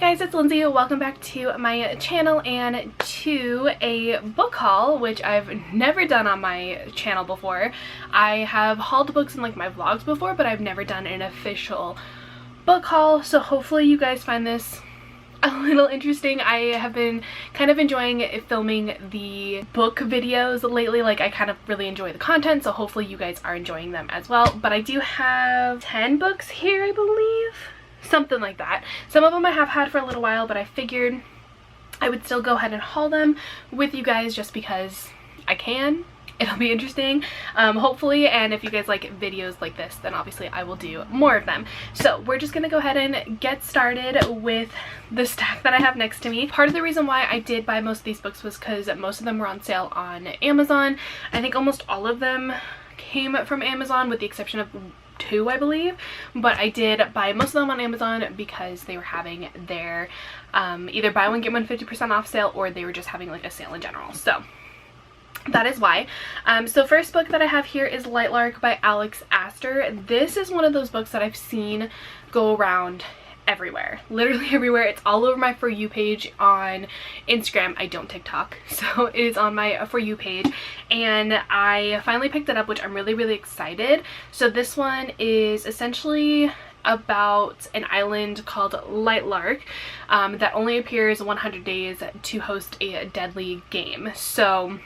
guys, it's Lindsay. Welcome back to my channel and to a book haul, which I've never done on my channel before. I have hauled books in like my vlogs before, but I've never done an official book haul, so hopefully you guys find this a little interesting. I have been kind of enjoying filming the book videos lately. Like, I kind of really enjoy the content, so hopefully you guys are enjoying them as well. But I do have 10 books here, I believe. Something like that. Some of them I have had for a little while, but I figured I would still go ahead and haul them with you guys just because I can. It'll be interesting, hopefully, and if you guys like videos like this, then obviously I will do more of them. So we're just gonna go ahead and get started with the stack that I have next to me. Part of the reason why I did buy most of these books was because most of them were on sale on Amazon. I think almost all of them came from Amazon with the exception of 2, I believe, but I did buy most of them on Amazon because they were having their either buy one get one 50% off sale, or they were just having like a sale in general. So that is why. So first book that I have here is Light Lark by Alex Astor. This is one of those books that I've seen go around everywhere, literally everywhere. It's all over my For You page on Instagram. I don't TikTok, so it is on my For You page, and I finally picked it up, which I'm really excited. So this one is essentially about an island called Light Lark that only appears 100 days to host a deadly game. So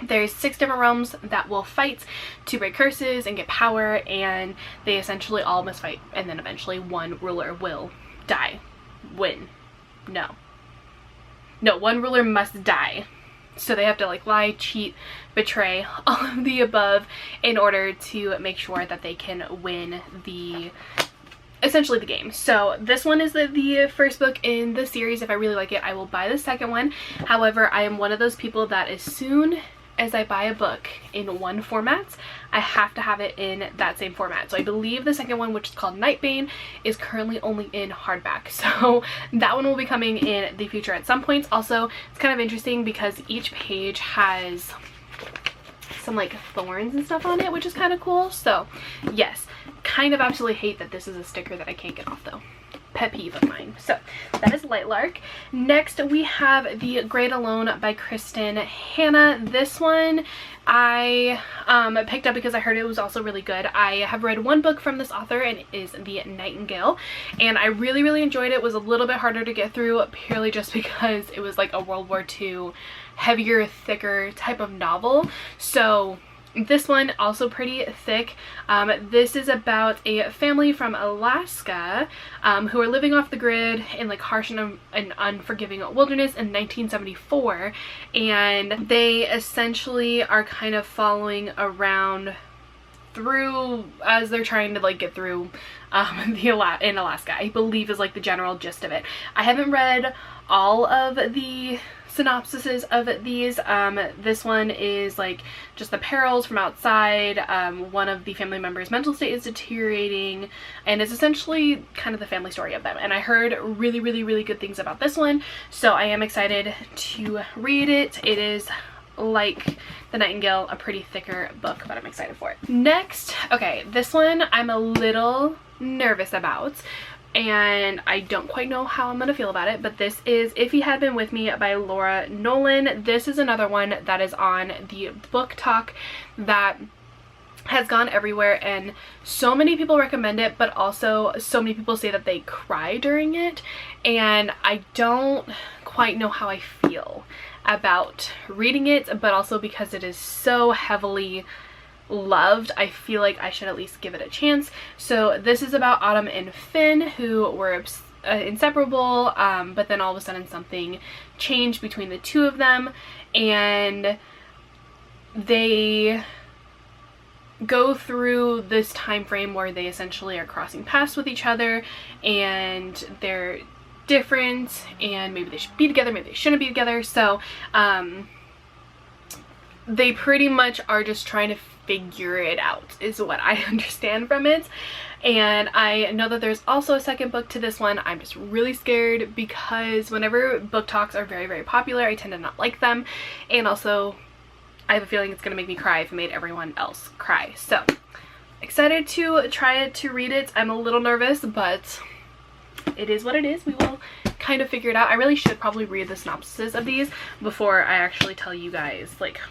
there's 6 different realms that will fight to break curses and get power, and they essentially all must fight, and then eventually one ruler will die. One ruler must die. So they have to like lie, cheat, betray, all of the above in order to make sure that they can win essentially the game. So this one is the first book in the series. If I really like it, I will buy the second one. However, I am one of those people that as soon as I buy a book in one format, I have to have it in that same format. So I believe the second one, which is called Nightbane, is currently only in hardback. So that one will be coming in the future at some points. Also, it's kind of interesting because each page has some like thorns and stuff on it, which is kind of cool. So yes, kind of absolutely hate that this is a sticker that I can't get off though. Pet peeve of mine. So that is Light Lark. Next we have The Great Alone by Kristen Hanna. This one I picked up because I heard it was also really good. I have read one book from this author, and it is The Nightingale, and I really enjoyed it. It was a little bit harder to get through purely just because it was like a World War II heavier, thicker type of novel. So this one also pretty thick. This is about a family from Alaska who are living off the grid in like harsh and unforgiving wilderness in 1974, and they essentially are kind of following around through as they're trying to like get through in Alaska, I believe is like the general gist of it. I haven't read all of the synopsises of these. This one is like just the perils from outside. One of the family members' mental state is deteriorating, and it's essentially kind of the family story of them. And I heard really good things about this one, so I am excited to read it. It is like The Nightingale, a pretty thicker book, but I'm excited for it. Next, okay, this one I'm a little nervous about, and I don't quite know how I'm gonna feel about it, but this is If He Had Been With Me by Laura Nolan. This is another one that is on the book talk that has gone everywhere, and so many people recommend it, but also so many people say that they cry during it, and I don't quite know how I feel about reading it, but also because it is so heavily loved, I feel like I should at least give it a chance. So this is about Autumn and Finn, who were inseparable, but then all of a sudden something changed between the two of them, and they go through this time frame where they essentially are crossing paths with each other, and they're different, and maybe they should be together, maybe they shouldn't be together. So they pretty much are just trying to figure it out, is what I understand from it. And I know that there's also a second book to this one. I'm just really scared because whenever book talks are very popular, I tend to not like them, and also I have a feeling it's gonna make me cry if it made everyone else cry. So excited to try it, to read it. I'm a little nervous, but it is what it is. We will kind of figured out. I really should probably read the synopsis of these before I actually tell you guys like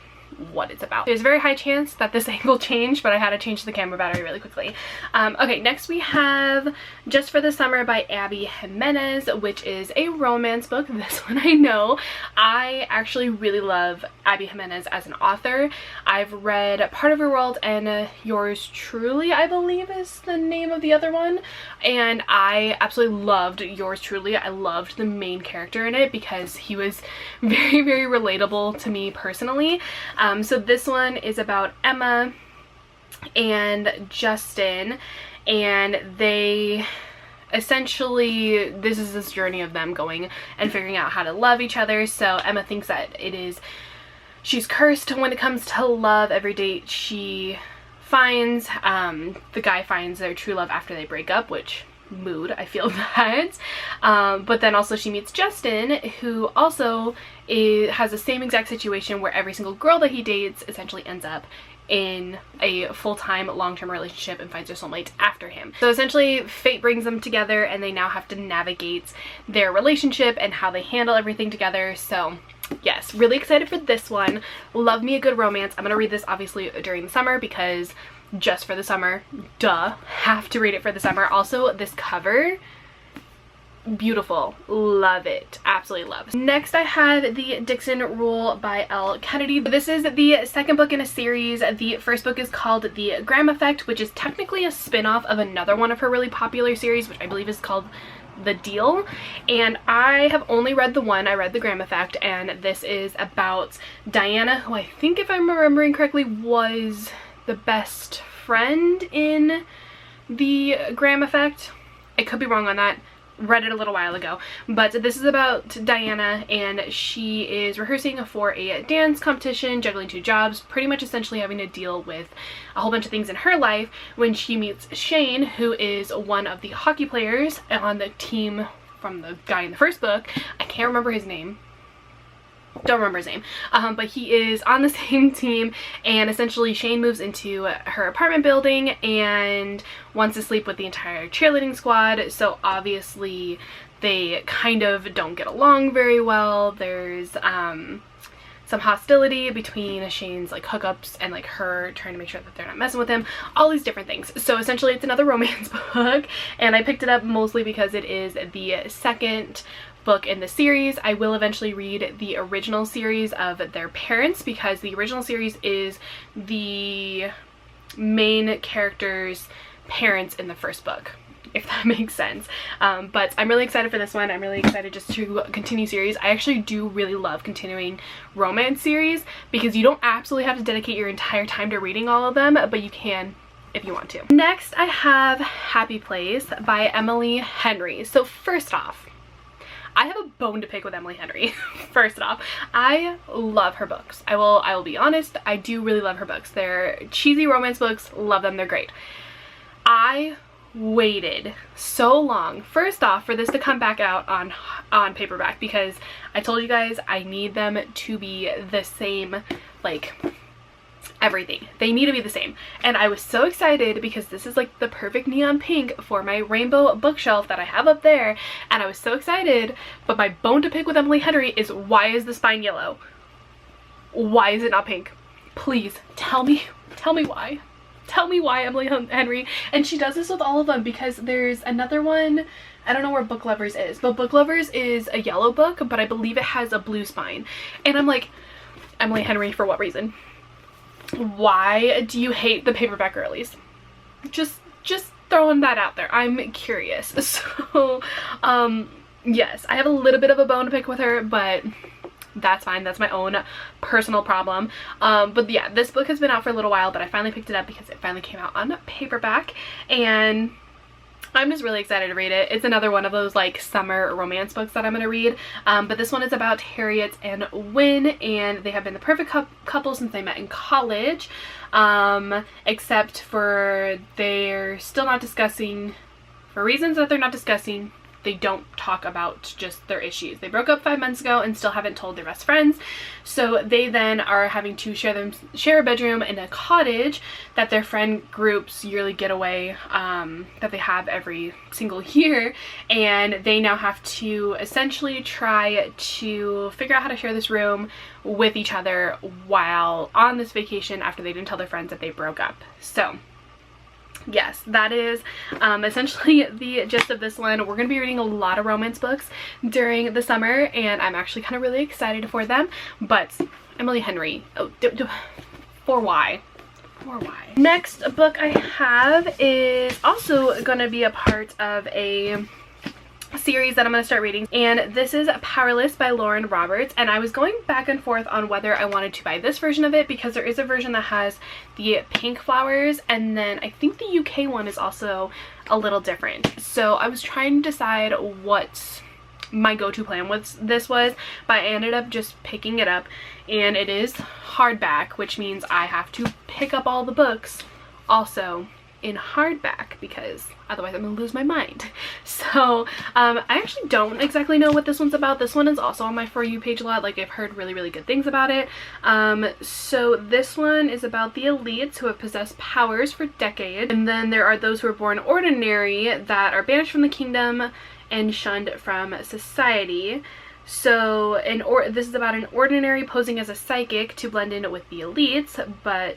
what it's about. There's a very high chance that this angle changed, but I had to change the camera battery really quickly. Okay, next we have Just for the Summer by Abby Jimenez, which is a romance book. This one I know. I actually really love Abby Jimenez as an author. I've read Part of Her World and Yours Truly, I believe is the name of the other one, and I absolutely loved Yours Truly. I loved the main character in it because he was very, very relatable to me personally. So this one is about Emma and Justin, and they essentially, this is this journey of them going and figuring out how to love each other. So Emma thinks that she's cursed when it comes to love. Every date she finds, the guy finds their true love after they break up, which mood, I feel that. But then also she meets Justin, who also has the same exact situation where every single girl that he dates essentially ends up in a full-time long-term relationship and finds their soulmate after him. So essentially fate brings them together and they now have to navigate their relationship and how they handle everything together. So yes, really excited for this one. Love me a good romance. I'm gonna read this obviously during the summer because just for the summer, duh, have to read it for the summer. Also, this cover, beautiful, love it, absolutely love. Next I have The Dixon Rule by Elle Kennedy. This is the second book in a series. The first book is called The Graham Effect, which is technically a spin-off of another one of her really popular series, which I believe is called The Deal, and I have only read the one. I read The Graham Effect, and this is about Diana, who I think, if I'm remembering correctly, was the best friend in The Graham Effect. I could be wrong on that. Read it a little while ago, but this is about Diana, and she is rehearsing for a dance competition, juggling two jobs, pretty much essentially having to deal with a whole bunch of things in her life when she meets Shane, who is one of the hockey players on the team from the guy in the first book. I can't remember his name. Don't remember his name, but he is on the same team, and essentially Shane moves into her apartment building and wants to sleep with the entire cheerleading squad. So obviously they kind of don't get along very well. There's some hostility between Shane's like hookups and like her trying to make sure that they're not messing with him, all these different things. So essentially it's another romance book, and I picked it up mostly because it is the second book in the series. I will eventually read the original series of their parents, because the original series is the main character's parents in the first book, if that makes sense. But I'm really excited for this one. I'm really excited just to continue series. I actually do really love continuing romance series because you don't absolutely have to dedicate your entire time to reading all of them, but you can if you want to. Next I have Happy Place by Emily Henry. So first off, I have a bone to pick with Emily Henry. First off, I love her books. I will be honest, I do really love her books. They're cheesy romance books, love them, they're great. I waited so long, first off, for this to come back out on paperback, because I told you guys I need them to be the same, like everything. They need to be the same. And I was so excited because this is like the perfect neon pink for my rainbow bookshelf that I have up there, and I was so excited. But my bone to pick with Emily Henry is, why is the spine yellow? Why is it not pink? Please tell me why. Tell me why, Emily Henry. And she does this with all of them, because there's another one, I don't know where Book Lovers is, but Book Lovers is a yellow book, but I believe it has a blue spine. And I'm like, Emily Henry, for what reason? Why do you hate the paperback girlies? Just throwing that out there. I'm curious. So yes, I have a little bit of a bone to pick with her, but that's fine. That's my own personal problem. But yeah, this book has been out for a little while, but I finally picked it up because it finally came out on paperback, and I'm just really excited to read it. It's another one of those like summer romance books that I'm going to read. But this one is about Harriet and Wynne, and they have been the perfect couple since they met in college. Except for they're still not discussing, for reasons that they're not discussing, they don't talk about just their issues. They broke up 5 months ago and still haven't told their best friends. So they then are having to share a bedroom in a cottage that their friend group's yearly getaway that they have every single year. And they now have to essentially try to figure out how to share this room with each other while on this vacation after they didn't tell their friends that they broke up. So yes, that is essentially the gist of this one. We're going to be reading a lot of romance books during the summer, and I'm actually kind of really excited for them. But Emily Henry, for why? For why? Next book I have is also going to be a part of a series that I'm going to start reading, and this is Powerless by Lauren Roberts. And I was going back and forth on whether I wanted to buy this version of it, because there is a version that has the pink flowers, and then I think the UK one is also a little different. So I was trying to decide what my go-to plan with this was, but I ended up just picking it up, and it is hardback, which means I have to pick up all the books also in hardback, because otherwise I'm gonna lose my mind. So I actually don't exactly know what this one's about. This one is also on my For You page a lot. Like, I've heard really good things about it. So this one is about the elites who have possessed powers for decades, and then there are those who are born ordinary that are banished from the kingdom and shunned from society. So this is about an ordinary posing as a psychic to blend in with the elites, but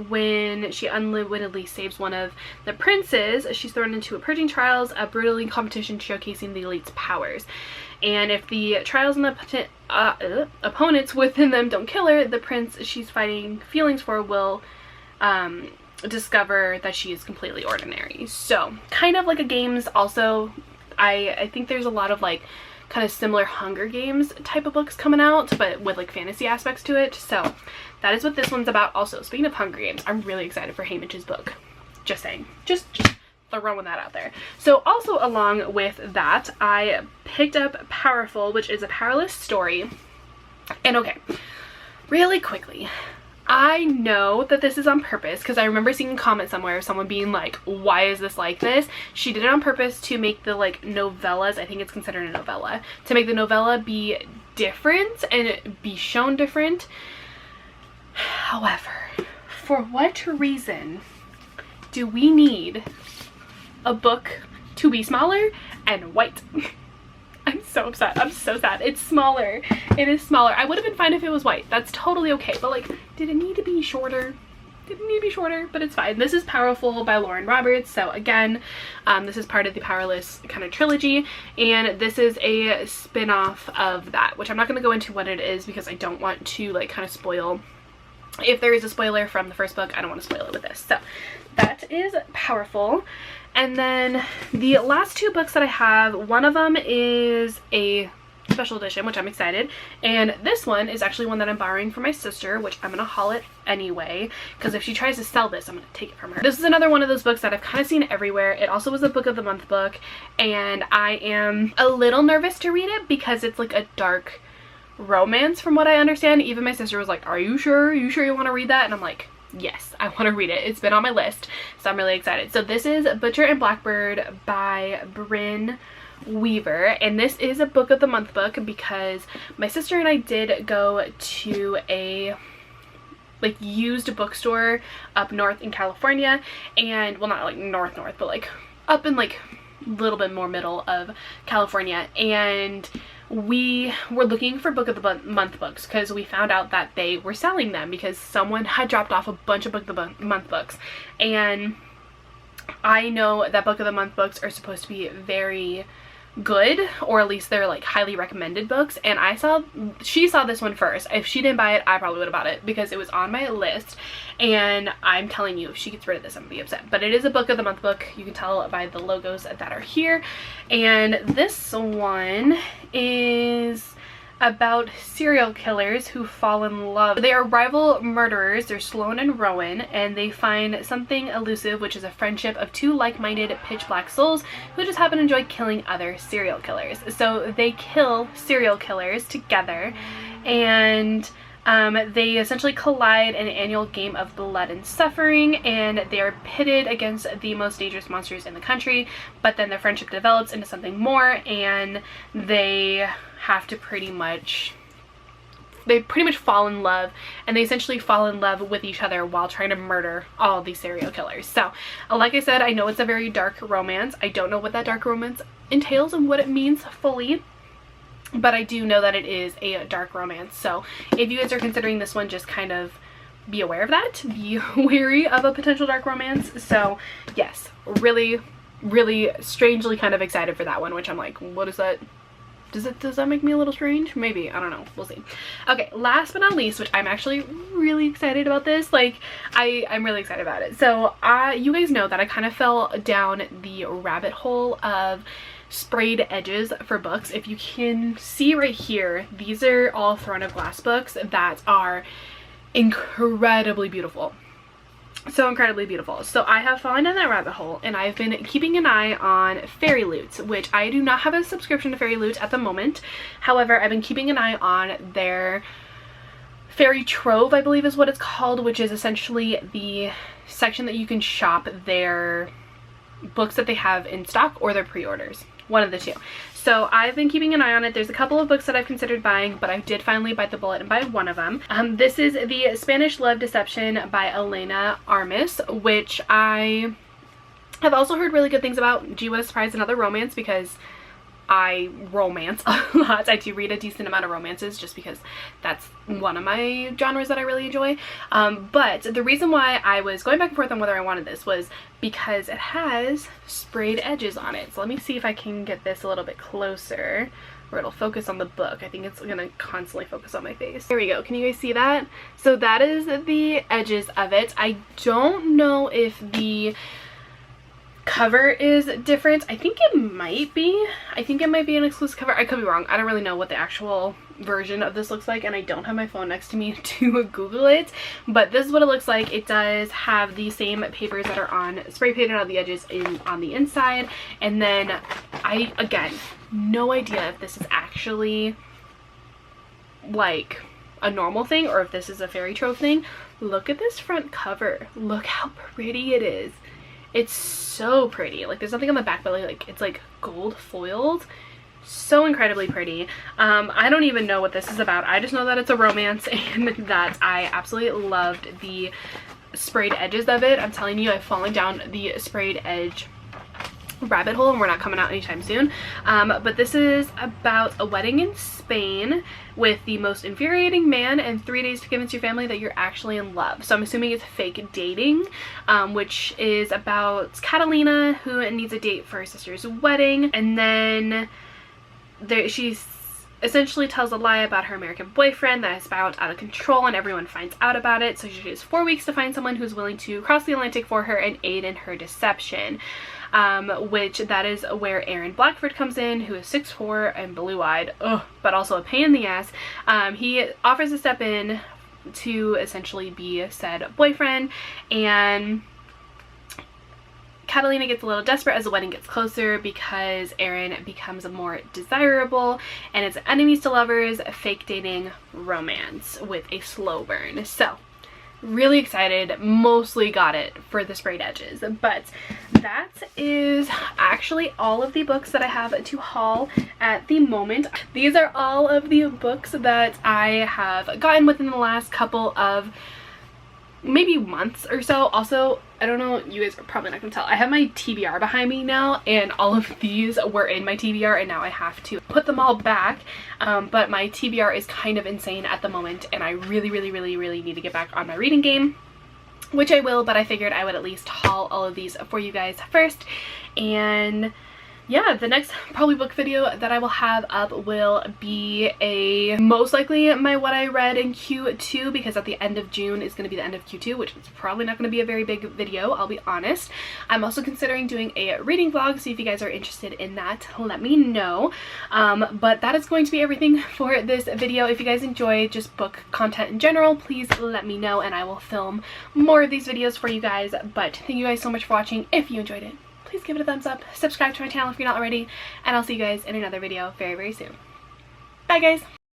when she unwittingly saves one of the princes, she's thrown into a purging trials, a brutally competition showcasing the elites' powers. And if the trials and the opponents within them don't kill her, the prince she's fighting feelings for will discover that she is completely ordinary. So kind of like a Games also. I think there's a lot of like kind of similar Hunger Games type of books coming out, but with like fantasy aspects to it. So that is what this one's about. Also, speaking of Hunger Games, I'm really excited for Haymitch's book. Just saying. Just throwing that out there. So also along with that, I picked up Powerful, which is a powerless story. And okay, really quickly, I know that this is on purpose, because I remember seeing a comment somewhere of someone being like, why is this like this? She did it on purpose to make the like novellas, I think it's considered a novella, to make the novella be different and be shown different. However, for what reason do we need a book to be smaller and white? I'm so upset. I'm so sad. It's smaller. It is smaller. I would have been fine if it was white. That's totally okay. But like, did it need to be shorter? Did it need to be shorter? But it's fine. This is Powerful by Lauren Roberts. So again, this is part of the Powerless kind of trilogy. And this is a spin-off of that, which I'm not going to go into what it is because I don't want to like kind of spoil. If there is a spoiler from the first book, I don't want to spoil it with this. So that is Powerful. And then the last two books that I have, one of them is a special edition, which I'm excited, and this one is actually one that I'm borrowing from my sister, which I'm gonna haul it anyway, because if she tries to sell this, I'm gonna take it from her. This is another one of those books that I've kind of seen everywhere. It also was a book of the month book, and I am a little nervous to read it because it's like a dark romance from what I understand. Even my sister was like, are you sure? You sure you want to read that? And I'm like, yes, I want to read it. It's been on my list, so I'm really excited. So this is Butcher and Blackbird by Bryn Weaver, and this is a book of the month book because my sister and I did go to a like used bookstore up north in California, and well, not like north but like up in like a little bit more middle of California, and we were looking for book of the month books because we found out that they were selling them because someone had dropped off a bunch of book of the month books. And I know that book of the month books are supposed to be very good, or at least they're like highly recommended books, and she saw this one first. If she didn't buy it, I probably would have bought it because it was on my list, and I'm telling you, if she gets rid of this, I'm gonna be upset. But it is a book of the month book. You can tell by the logos that are here. And this one is about serial killers who fall in love. They are rival murderers. They're Sloane and Rowan, and they find something elusive, which is a friendship of two like-minded pitch black souls who just happen to enjoy killing other serial killers. So they kill serial killers together, and They essentially collide in an annual game of blood and suffering, and they are pitted against the most dangerous monsters in the country, but then their friendship develops into something more, and they have to pretty much fall in love, and they essentially fall in love with each other while trying to murder all of these serial killers. So like I said, I know it's a very dark romance. I don't know what that dark romance entails and what it means fully, but I do know that it is a dark romance. So if you guys are considering this one, just kind of be aware of that. Be wary of a potential dark romance. So yes, really strangely kind of excited for that one, which I'm like, what is that? Does that make me a little strange? Maybe, I don't know, we'll see. Okay, last but not least, which I'm actually really excited about this, like I'm really excited about it. So you guys know that I kind of fell down the rabbit hole of sprayed edges for books. If you can see right here, these are all Throne of Glass books that are incredibly beautiful. So incredibly beautiful. So I have fallen down that rabbit hole, and I've been keeping an eye on Fairy Loot, which I do not have a subscription to Fairy Loot at the moment. However, I've been keeping an eye on their Fairy Trove, I believe is what it's called, which is essentially the section that you can shop their books that they have in stock or their pre-orders. One of the two. So I've been keeping an eye on it. There's a couple of books that I've considered buying, but I did finally bite the bullet and buy one of them. This is the Spanish Love Deception by Elena Armas, which I have also heard really good things about. Gee, what a surprise, another romance, because I romance a lot. I do read a decent amount of romances just because that's one of my genres that I really enjoy. But the reason why I was going back and forth on whether I wanted this was because it has sprayed edges on it. So let me see if I can get this a little bit closer where it'll focus on the book. I think it's gonna constantly focus on my face. Here we go. Can you guys see that? So that is the edges of it. I don't know if the cover is different. I think it might be. I think it might be an exclusive cover. I could be wrong. I don't really know what the actual version of this looks like, and I don't have my phone next to me to Google it, but this is what it looks like. It does have the same papers that are on spray painted on the edges on the inside, and then again, no idea if this is actually like a normal thing or if this is a Fairy Trove thing. Look at this front cover. Look how pretty it is. It's so pretty. Like, there's nothing on the back, but like it's like gold foiled. So incredibly pretty. I don't even know what this is about. I just know that it's a romance and that I absolutely loved the sprayed edges of it. I'm telling you, I've fallen down the sprayed edge rabbit hole, and we're not coming out anytime soon. But this is about a wedding in Spain with the most infuriating man and 3 days to convince your family that you're actually in love. So I'm assuming it's fake dating, which is about Catalina, who needs a date for her sister's wedding, and then she essentially tells a lie about her American boyfriend that has spiraled out of control, and everyone finds out about it. So she has 4 weeks to find someone who's willing to cross the Atlantic for her and aid in her deception. Which that is where Aaron Blackford comes in, who is 6'4" and blue-eyed, but also a pain in the ass. He offers to step in to essentially be said boyfriend, and Catalina gets a little desperate as the wedding gets closer because Aaron becomes more desirable, and it's enemies to lovers, fake dating romance with a slow burn. So really excited. Mostly got it for the sprayed edges, but that is actually all of the books that I have to haul at the moment. These are all of the books that I have gotten within the last couple of maybe months or so. Also, I don't know, you guys are probably not gonna tell, I have my TBR behind me now, and all of these were in my TBR, and now I have to put them all back. But my TBR is kind of insane at the moment, and I really need to get back on my reading game, which I will, but I figured I would at least haul all of these for you guys first. And yeah, the next probably book video that I will have up will be most likely my what I read in Q2, because at the end of June is going to be the end of Q2, which is probably not going to be a very big video, I'll be honest. I'm also considering doing a reading vlog, so if you guys are interested in that, let me know. But that is going to be everything for this video. If you guys enjoy just book content in general, please let me know, and I will film more of these videos for you guys. But thank you guys so much for watching. If you enjoyed it, please give it a thumbs up, subscribe to my channel if you're not already, and I'll see you guys in another video very soon. Bye guys!